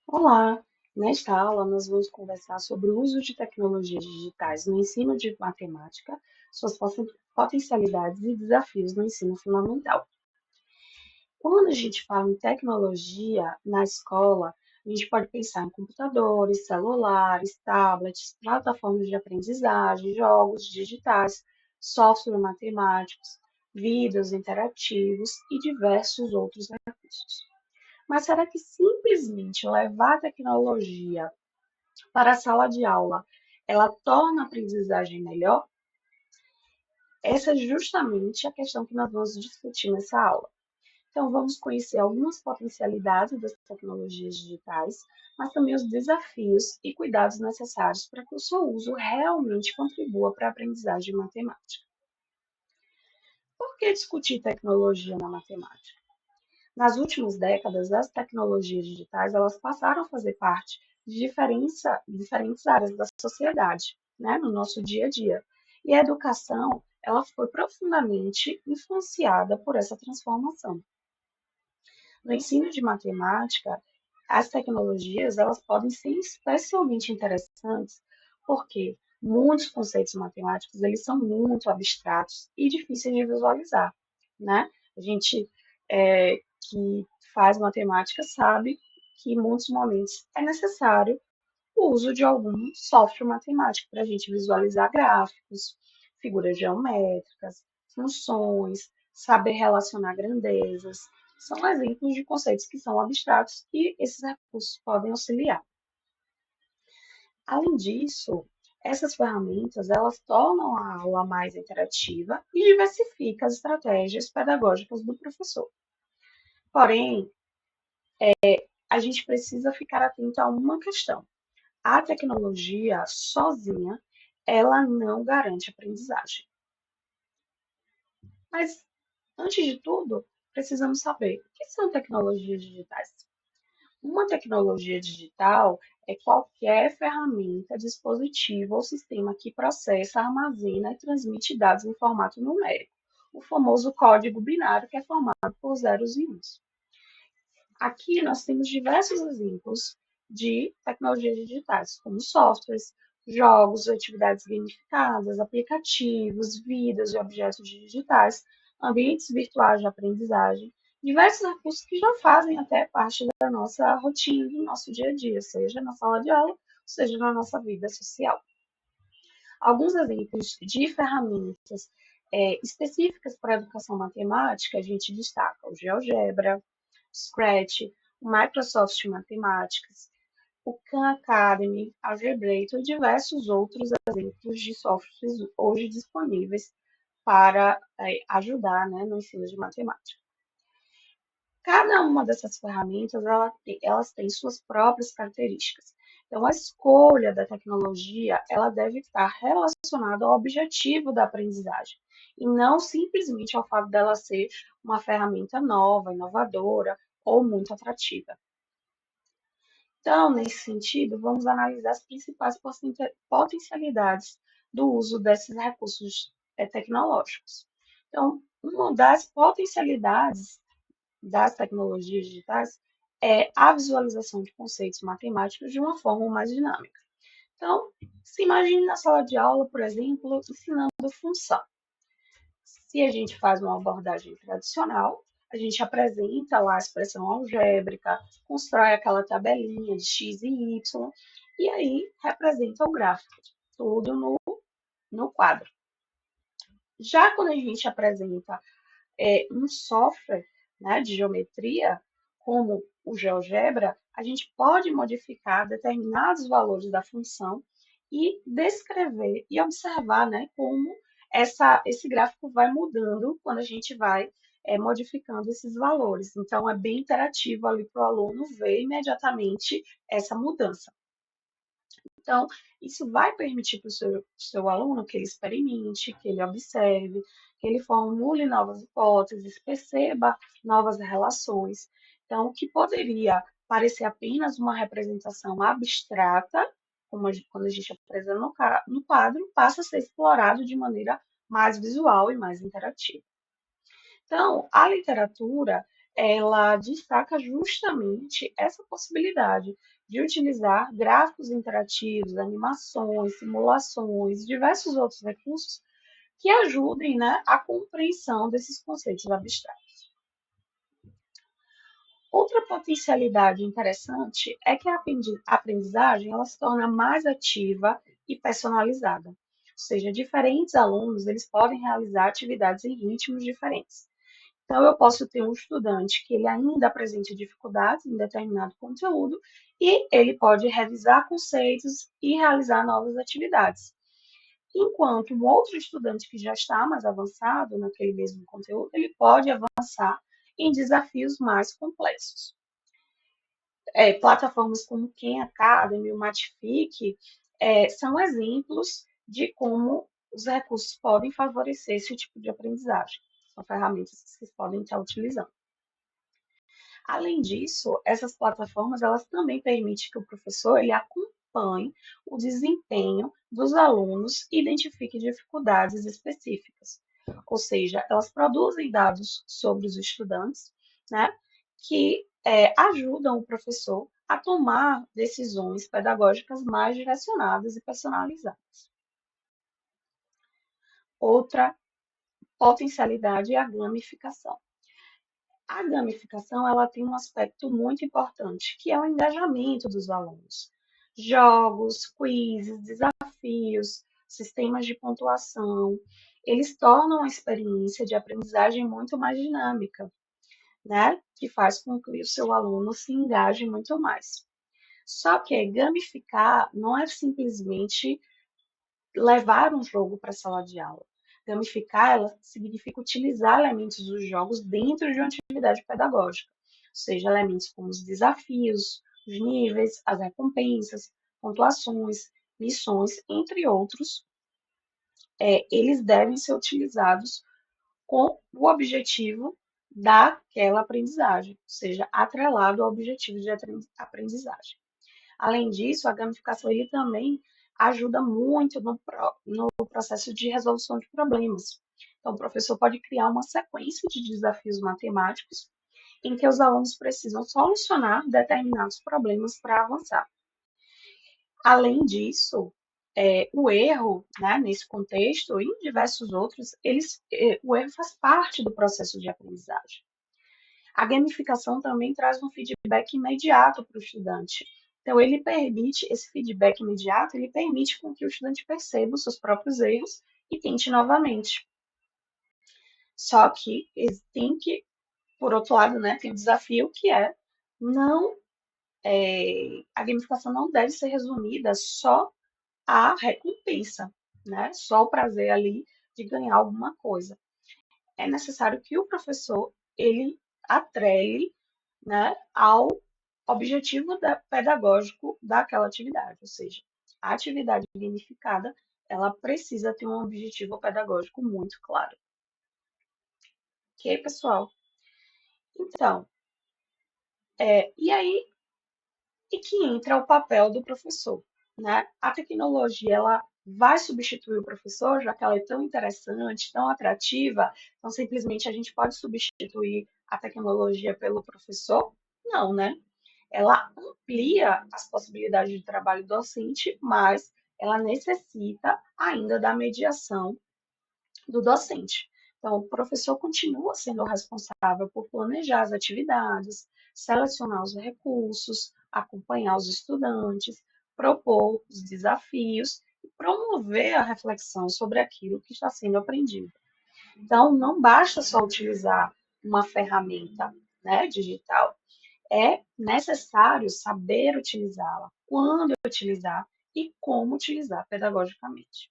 Olá! Nesta aula, nós vamos conversar sobre o uso de tecnologias digitais no ensino de matemática, suas potencialidades e desafios no ensino fundamental. Quando a gente fala em tecnologia na escola, a gente pode pensar em computadores, celulares, tablets, plataformas de aprendizagem, jogos digitais, software matemáticos, vídeos interativos e diversos outros recursos. Mas será que simplesmente levar a tecnologia para a sala de aula, ela torna a aprendizagem melhor? Essa é justamente a questão que nós vamos discutir nessa aula. Então, vamos conhecer algumas potencialidades das tecnologias digitais, mas também os desafios e cuidados necessários para que o seu uso realmente contribua para a aprendizagem matemática. Por que discutir tecnologia na matemática? Nas últimas décadas, as tecnologias digitais elas passaram a fazer parte de diferentes áreas da sociedade, né, no nosso dia a dia. E a educação ela foi profundamente influenciada por essa transformação. No ensino de matemática, as tecnologias elas podem ser especialmente interessantes porque muitos conceitos matemáticos eles são muito abstratos e difíceis de visualizar, né? A gente que faz matemática sabe que em muitos momentos é necessário o uso de algum software matemático para a gente visualizar gráficos, figuras geométricas, funções, saber relacionar grandezas. São exemplos de conceitos que são abstratos e esses recursos podem auxiliar. Além disso, essas ferramentas elas tornam a aula mais interativa e diversificam as estratégias pedagógicas do professor. Porém, a gente precisa ficar atento a uma questão. A tecnologia sozinha, ela não garante aprendizagem. Mas, antes de tudo, precisamos saber o que são tecnologias digitais. Uma tecnologia digital é qualquer ferramenta, dispositivo ou sistema que processa, armazena e transmite dados em formato numérico, o famoso código binário que é formado por zeros e uns. Aqui nós temos diversos exemplos de tecnologias digitais, como softwares, jogos, atividades gamificadas, aplicativos, vidas e objetos digitais, ambientes virtuais de aprendizagem, diversos recursos que já fazem até parte da nossa rotina, do nosso dia a dia, seja na sala de aula, seja na nossa vida social. Alguns exemplos de ferramentas específicas para a educação matemática, a gente destaca o GeoGebra, Scratch, o Microsoft Matemáticas, o Khan Academy, Algebrator e diversos outros exemplos de softwares hoje disponíveis para ajudar, né, no ensino de matemática. Cada uma dessas ferramentas, elas têm suas próprias características. Então, a escolha da tecnologia, ela deve estar relacionada ao objetivo da aprendizagem, e não simplesmente ao fato dela ser uma ferramenta nova, inovadora ou muito atrativa. Então, nesse sentido, vamos analisar as principais potencialidades do uso desses recursos tecnológicos. Então, uma das potencialidades das tecnologias digitais é a visualização de conceitos matemáticos de uma forma mais dinâmica. Então, se imagine na sala de aula, por exemplo, ensinando função. Se a gente faz uma abordagem tradicional, a gente apresenta lá a expressão algébrica, constrói aquela tabelinha de x e y, e aí representa o gráfico, tudo no quadro. Já quando a gente apresenta um software, né, de geometria, como o GeoGebra, a gente pode modificar determinados valores da função e descrever e observar, né, como esse gráfico vai mudando quando a gente vai modificando esses valores. Então, é bem interativo ali para o aluno ver imediatamente essa mudança. Então, isso vai permitir para o seu aluno que ele experimente, que ele observe, que ele formule novas hipóteses, perceba novas relações. Então, o que poderia parecer apenas uma representação abstrata, como quando a gente apresenta no quadro, passa a ser explorado de maneira mais visual e mais interativa. Então, a literatura, ela destaca justamente essa possibilidade de utilizar gráficos interativos, animações, simulações, diversos outros recursos que ajudem, né, a compreensão desses conceitos abstratos. Outra potencialidade interessante é que a aprendizagem ela se torna mais ativa e personalizada. Ou seja, diferentes alunos eles podem realizar atividades em ritmos diferentes. Então, eu posso ter um estudante que ele ainda apresente dificuldades em determinado conteúdo e ele pode revisar conceitos e realizar novas atividades. Enquanto um outro estudante que já está mais avançado naquele mesmo conteúdo, ele pode avançar em desafios mais complexos. Plataformas como Khan Academy, o Matific, são exemplos de como os recursos podem favorecer esse tipo de aprendizagem. São ferramentas que vocês podem estar utilizando. Além disso, essas plataformas elas também permitem que o professor ele acompanhe o desempenho dos alunos e identifique dificuldades específicas. Ou seja, elas produzem dados sobre os estudantes, né, que ajudam o professor a tomar decisões pedagógicas mais direcionadas e personalizadas. Outra potencialidade é a gamificação. A gamificação ela tem um aspecto muito importante, que é o engajamento dos alunos. Jogos, quizzes, desafios, sistemas de pontuação, eles tornam a experiência de aprendizagem muito mais dinâmica, né? Que faz com que o seu aluno se engaje muito mais. Só que gamificar não é simplesmente levar um jogo para a sala de aula. Gamificar ela significa utilizar elementos dos jogos dentro de uma atividade pedagógica, ou seja, elementos como os desafios, os níveis, as recompensas, pontuações, missões, entre outros, eles devem ser utilizados com o objetivo daquela aprendizagem, ou seja, atrelado ao objetivo de aprendizagem. Além disso, a gamificação ele também ajuda muito no processo de resolução de problemas. Então, o professor pode criar uma sequência de desafios matemáticos em que os alunos precisam solucionar determinados problemas para avançar. Além disso, o erro, né, nesse contexto e em diversos outros, o erro faz parte do processo de aprendizagem. A gamificação também traz um feedback imediato para o estudante. Então, esse feedback imediato, ele permite com que o estudante perceba os seus próprios erros e tente novamente. Só que por outro lado, né, tem o desafio que não, a gamificação não deve ser resumida só à recompensa, né? Só o prazer ali de ganhar alguma coisa. É necessário que o professor ele atrele, né, ao objetivo pedagógico daquela atividade, ou seja, a atividade gamificada ela precisa ter um objetivo pedagógico muito claro. Ok, pessoal? Então, e aí e que entra o papel do professor, né? A tecnologia ela vai substituir o professor, já que ela é tão interessante, tão atrativa, então simplesmente a gente pode substituir a tecnologia pelo professor? Não, né? Ela amplia as possibilidades de trabalho docente, mas ela necessita ainda da mediação do docente. Então, o professor continua sendo o responsável por planejar as atividades, selecionar os recursos, acompanhar os estudantes, propor os desafios e promover a reflexão sobre aquilo que está sendo aprendido. Então, não basta só utilizar uma ferramenta, né, digital, é necessário saber utilizá-la, quando utilizar e como utilizar pedagogicamente.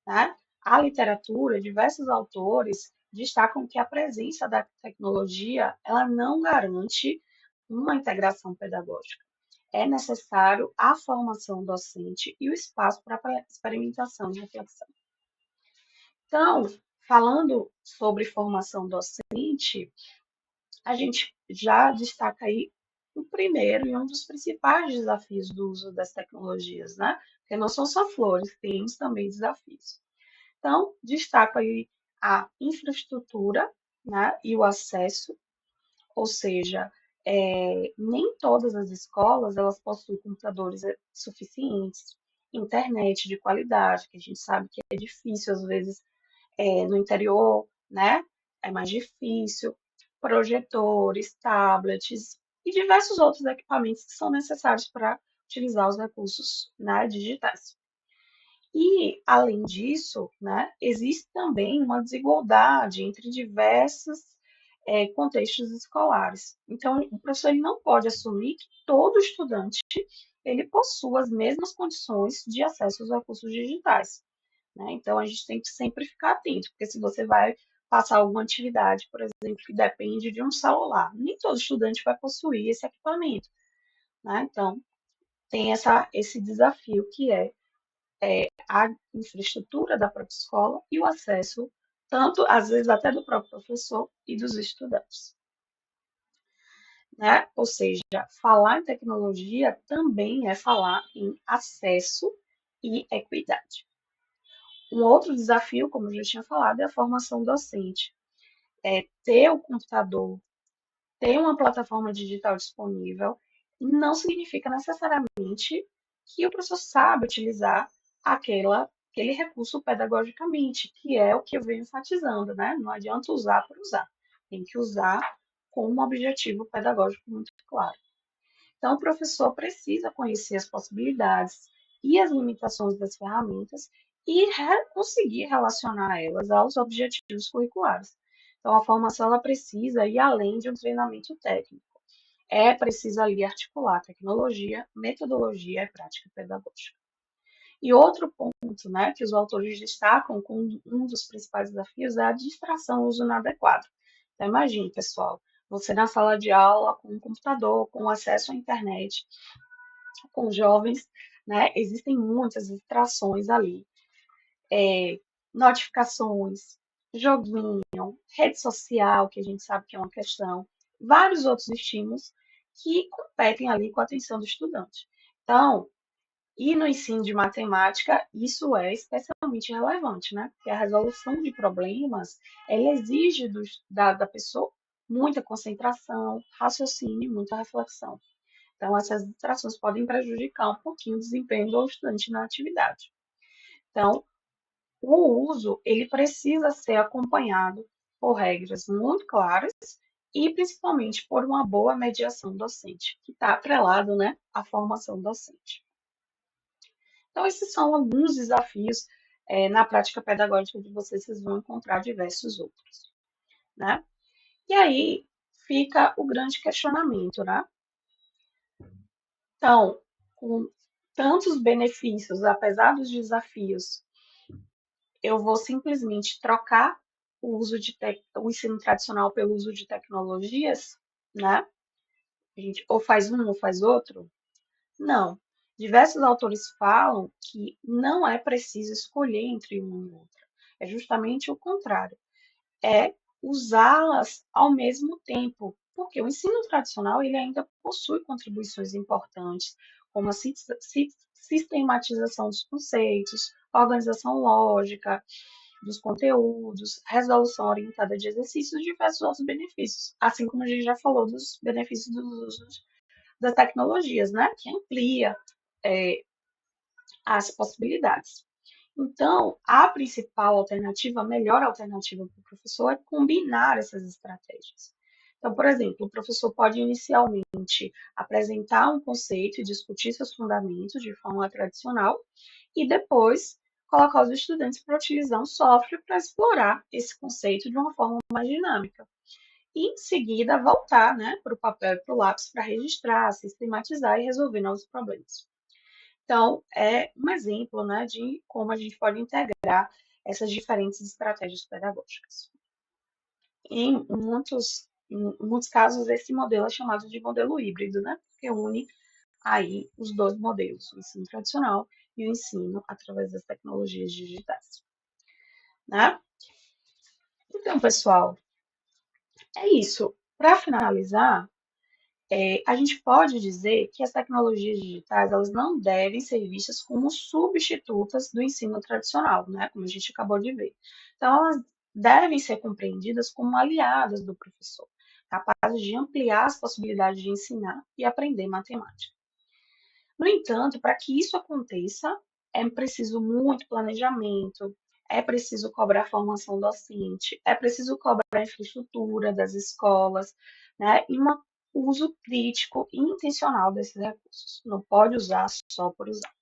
Né? A literatura, diversos autores destacam que a presença da tecnologia ela não garante uma integração pedagógica. É necessário a formação docente e o espaço para experimentação e reflexão. Então, falando sobre formação docente, a gente já destaca aí o primeiro e um dos principais desafios do uso das tecnologias, né? Porque não são só flores, temos também desafios. Então, destaco aí a infraestrutura, né, e o acesso, ou seja, Nem todas as escolas elas possuem computadores suficientes, internet de qualidade, que a gente sabe que é difícil às vezes no interior, né? É mais difícil, projetores, tablets e diversos outros equipamentos que são necessários para utilizar os recursos, né, digitais. E, além disso, né, existe também uma desigualdade entre diversos contextos escolares. Então, o professor ele não pode assumir que todo estudante ele possua as mesmas condições de acesso aos recursos digitais, né? Então, a gente tem que sempre ficar atento, porque se você vai passar alguma atividade, por exemplo, que depende de um celular, nem todo estudante vai possuir esse equipamento, né? Então, tem esse desafio que é a infraestrutura da própria escola e o acesso, tanto, às vezes, até do próprio professor e dos estudantes, né? Ou seja, falar em tecnologia também é falar em acesso e equidade. Um outro desafio, como eu já tinha falado, é a formação docente. Ter o computador, ter uma plataforma digital disponível, não significa necessariamente que o professor sabe utilizar aquele recurso pedagogicamente, que é o que eu venho enfatizando, né? Não adianta usar por usar, tem que usar com um objetivo pedagógico muito claro. Então, o professor precisa conhecer as possibilidades e as limitações das ferramentas e conseguir relacionar elas aos objetivos curriculares. Então, a formação ela precisa ir além de um treinamento técnico. É preciso ali articular tecnologia, metodologia e prática pedagógica. E outro ponto, né, que os autores destacam como um dos principais desafios é a distração, o uso inadequado. Então, imagine, pessoal, você na sala de aula com um computador, com acesso à internet, com jovens, né, existem muitas distrações ali. Notificações, joguinho, rede social, que a gente sabe que é uma questão, vários outros estímulos que competem ali com a atenção do estudante. Então, e no ensino de matemática, isso é especialmente relevante, né? Porque a resolução de problemas, ela exige da pessoa muita concentração, raciocínio e muita reflexão. Então, essas distrações podem prejudicar um pouquinho o desempenho do estudante na atividade. Então, o uso, ele precisa ser acompanhado por regras muito claras e principalmente por uma boa mediação docente, que está atrelado, né, à formação docente. Então, esses são alguns desafios na prática pedagógica de vocês vão encontrar diversos outros, né? E aí fica o grande questionamento, né? Então, com tantos benefícios, apesar dos desafios, eu vou simplesmente trocar o ensino tradicional pelo uso de tecnologias, né? A gente ou faz um ou faz outro? Não. Diversos autores falam que não é preciso escolher entre uma e outra. É justamente o contrário. É usá-las ao mesmo tempo, porque o ensino tradicional ele ainda possui contribuições importantes, como a sistematização dos conceitos, organização lógica dos conteúdos, resolução orientada de exercícios e diversos outros benefícios, assim como a gente já falou dos benefícios dos usos das tecnologias, né, que amplia é, as possibilidades. Então, a principal alternativa, a melhor alternativa para o professor é combinar essas estratégias. Então, por exemplo, o professor pode inicialmente apresentar um conceito e discutir seus fundamentos de forma tradicional e depois colocar os estudantes para utilizar um software para explorar esse conceito de uma forma mais dinâmica. E, em seguida, voltar, né, para o papel e para o lápis para registrar, sistematizar e resolver novos problemas. Então, é um exemplo, né, de como a gente pode integrar essas diferentes estratégias pedagógicas. Em muitos casos, esse modelo é chamado de modelo híbrido, né, porque une aí os dois modelos, o ensino tradicional e o ensino através das tecnologias digitais, né? Então, pessoal, é isso. Para finalizar, a gente pode dizer que as tecnologias digitais elas não devem ser vistas como substitutas do ensino tradicional, né? Como a gente acabou de ver. Então, elas devem ser compreendidas como aliadas do professor, capazes de ampliar as possibilidades de ensinar e aprender matemática. No entanto, para que isso aconteça, é preciso muito planejamento, é preciso cobrar formação docente, é preciso cobrar a infraestrutura das escolas, né, e um uso crítico e intencional desses recursos. Não pode usar só por usar.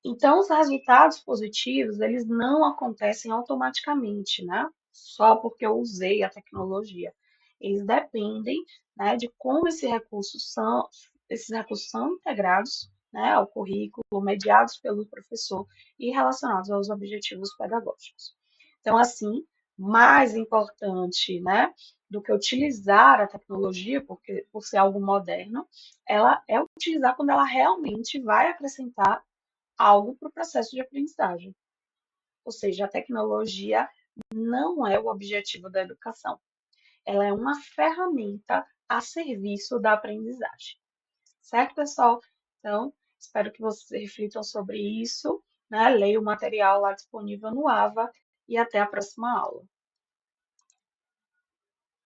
Então, os resultados positivos, eles não acontecem automaticamente, né? Só porque eu usei a tecnologia. Eles dependem, né, de como esses recursos são integrados, né, ao currículo, mediados pelo professor e relacionados aos objetivos pedagógicos. Então, assim, mais importante, né, do que utilizar a tecnologia, porque por ser algo moderno, ela é utilizar quando ela realmente vai acrescentar algo para o processo de aprendizagem. Ou seja, a tecnologia não é o objetivo da educação. Ela é uma ferramenta a serviço da aprendizagem. Certo, pessoal? Então, espero que vocês reflitam sobre isso, né? Leiam o material lá disponível no AVA e até a próxima aula.